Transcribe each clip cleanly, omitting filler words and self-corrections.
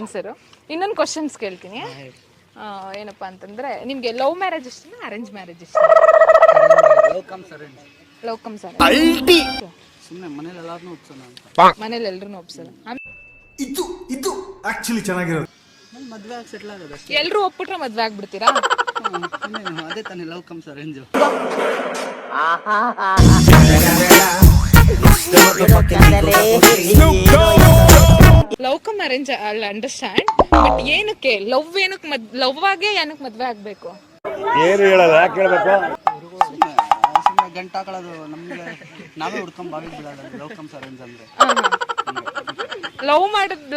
Answer. ಇನ್ನೊಂದು questions ಕೇಳ್ತೀನಿ. ಏನಪ್ಪ ಅಂತಂದ್ರೆ ನಿಮ್ಗೆ ಲವ್ ಮ್ಯಾರೇಜ್ ಇಷ್ಟನಾ ಅರೇಂಜ್ ಮ್ಯಾರೇಜ್ ಇಷ್ಟ? ಲವ್ ಕಮ್ಸ್ ಸುಮ್ಮನೆ ಮನೇಲಿ ಎಲ್ಲಾರನ್ನೂ ಒಪ್ಸೋಣ ಅಂತ. ಮನೇಲಿ ಎಲ್ರು ಒಪ್ಸಲ್ಲ. ಇದು ಆಕ್ಚುಲಿ ಚೆನ್ನಾಗಿರೋದು. ಮದ್ವೆ ಆಗಿ ಸೆಟ್ಲ್ ಆಗೋದು ಅಷ್ಟೇ. ಎಲ್ರು ಒಪ್ಪಿಟ್ರೆ ಮದ್ವೆ ಆಗ್ಬಿಡ್ತೀರಾ? ಅದೇ ತಾನೇ love comes arrange. Love come arrange ಅಲ್ಲ, ಅಂಡರ್ಸ್ಟ್ಯಾಂಡ್. ಬಟ್ ಏನಕ್ಕೆ ಲವ್ ಆಗೇ ಏನಕ್ಕೆ ಮದ್ವೆ ಆಗ್ಬೇಕು? ಏನು ಹೇಳಲ್ಲ, ಯಾಕೆ ಹೇಳ್ಬೇಕು? ಸುಮ್ಮನೆ ಗಂಟು ಹಾಕೊಳ್ಳೋದು, ನಮಗೆ ನಾವೇ ಹುಡ್ಕೊಂಡ್ ಬಾವಿಗೆ ಬಿಡೋದು. ಲವ್ ಕಮ್ಸ್ ಅರೇಂಜ್ ಅಂದ್ರೆ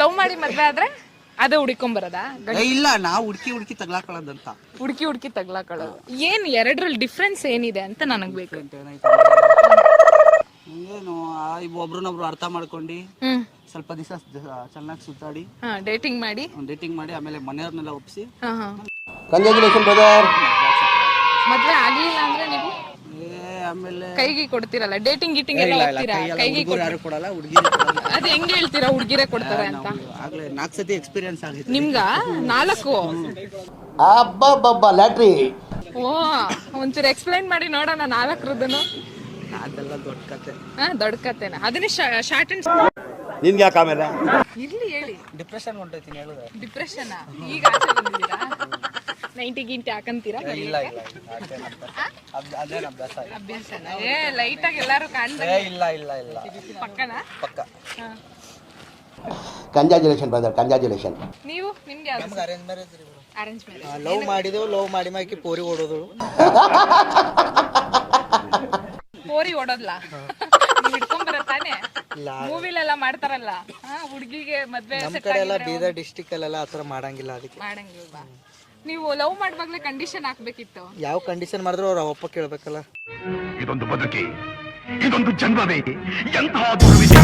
ಲವ್ ಮಾಡಿ ಮದ್ವೆ ಆದ್ರೆ ಅದೇ ಹುಡ್ಕೊಂಬರದಾ? ಇಲ್ಲ, ನಾವು ಹುಡುಕಿ ತಗ್ಲಾಕೊಳ್ಳೋದಂತ. ಹುಡುಕಿ ತಗ್ಲಾಕೊಳ್ಳೋದು. ಏನ್ ಎರಡರಲ್ಲಿ ಡಿಫ್ರೆನ್ಸ್ ಏನಿದೆ ಅಂತ ನನಗ್ ಬೇಕು. ಏನು ಒಬ್ರನ್ನೊಬ್ರು ಅರ್ಥ ಮಾಡ್ಕೊಂಡು ಸ್ವಲ್ಪ ದಿವಸ ಚೆನ್ನಾಗಿ ಸುತ್ತಾಡಿ ಡೇಟಿಂಗ್ ಮಾಡಿ ಆಮೇಲೆ ಮನೆಯವ್ರನ್ನೆಲ್ಲ ಒಪ್ಸಿ ಕಂಗ್ರಾಚುಲೇಷನ್ ಬ್ರದರ್. ಮದ್ವೆ ಆಗ್ಲಿಲ್ಲ ಅಂದ್ರೆ ನೀವು ಆಮೇಲೆ ಕೈಗೆ ಕೊಡ್ತೀರಲ್ಲ, ಡೇಟಿಂಗ್ ಗೀಟಿಂಗ್ ಎಲ್ಲ ಹೋಗ್ತೀರಾ? ಕೈಗೆ ಯಾರು ಕೊಡಲ್ಲ, ಹುಡುಗಿರು ಕೊಡಲ್ಲ. ಅದ್ ಹೆಂಗ್ ಹೇಳ್ತೀರಾ ಹುಡ್ಗಿರೇ ಕೊಡ್ತಾರೆ ಅಂತ? ಆಗ್ಲೇ 4 ಸತಿ ಎಕ್ಸ್ಪೀರಿಯನ್ಸ್ ಆಗಿದೆ ನಿಮ್ಗ 4? ಅಬ್ಬಬ್ಬಬ್ಬ ಲ್ಯಾಟ್ರಿ. ಓ, ಒಂಚೂರು ಎಕ್ಸ್ಪ್ಲೈನ್ ಮಾಡಿ ನೋಡೋಣ 4ರದನ್ನು. ಅದೆಲ್ಲ ದೊಡ್ಡ ಕತೆ. ದೊಡ್ಡ ಕತೆನ? ಅದನ್ನೇ ಶಾರ್ಟ್ ಅಂಡ್ ನಿನ್ಗೆ ಯಾಕೆ ಆಮೇಲೆ ಇರ್ಲಿ ಹೇಳಿ. ಡಿಪ್ರೆಷನ್ ಹೊಂಟೈತೀನಿ ಹೇಳಿದ್ರೆ. ಡಿಪ್ರೆಷನ್ ಈಗ ಆಚೆ ಬಂದಿದ್ದೀರಾ? 90 ಗಿಂಟಿ ಹಾಕಂತೀರಾ? ಇಲ್ಲ ಅದೇನು ಅಭ್ಯಾಸನ? ಲೈಟ್ ಆಗಿ ಎಲ್ಲಾರು ಕಾಣ್ತಾರೆ. ಇಲ್ಲ ಪಕ್ಕನ? ಪಕ್ಕ. Congratulation brother, congratulation. ನೀವು ನಿಮ್ಗೆ ಯಾವ್ದು? Arrange marriage. Arrange marriage. Love ಮಾಡಿ ಮಾಕಿ ಪೋರಿ ಓಡೋದು. ಪೋರಿ ಓಡೋದ್ಲಾ? ನೀವ್ ಹಿಡ್ಕೊಂಬರ ತಾನೆ? ಮೂವಿಲೆಲ್ಲ ಮಾಡ್ತಾರಲ್ಲ, ಹುಡ್ಗಿಗೆ ಮದ್ವೆ ನಮ್ಮ ಕಡೆ ಎಲ್ಲ ಬೀದರ್ ಡಿಸ್ಟಿಕ್ ಅಲ್ಲೆಲ್ಲ ಆತರ ಮಾಡಂಗಿಲ್ಲ. ಅದಕ್ಕೆ ಮಾಡಂಗಿಲ್ವಾ? ನೀವು ಲವ್ ಮಾಡುವಾಗ್ಲೇ ಕಂಡೀಷನ್ ಹಾಕ್ಬೇಕಿತ್ತು. ಯಾವ ಕಂಡೀಷನ್ ಮಾಡಿದ್ರು ಅವ್ರ ಒಪ್ಪ ಕೇಳ್ಬೇಕಲ್ಲ. ಇದೊಂದು ಬದುಕಿ, ಇದೊಂದು ಜನ್ಮವೇ, ಎಂತಹ ದುರ್ವಿಧಿ.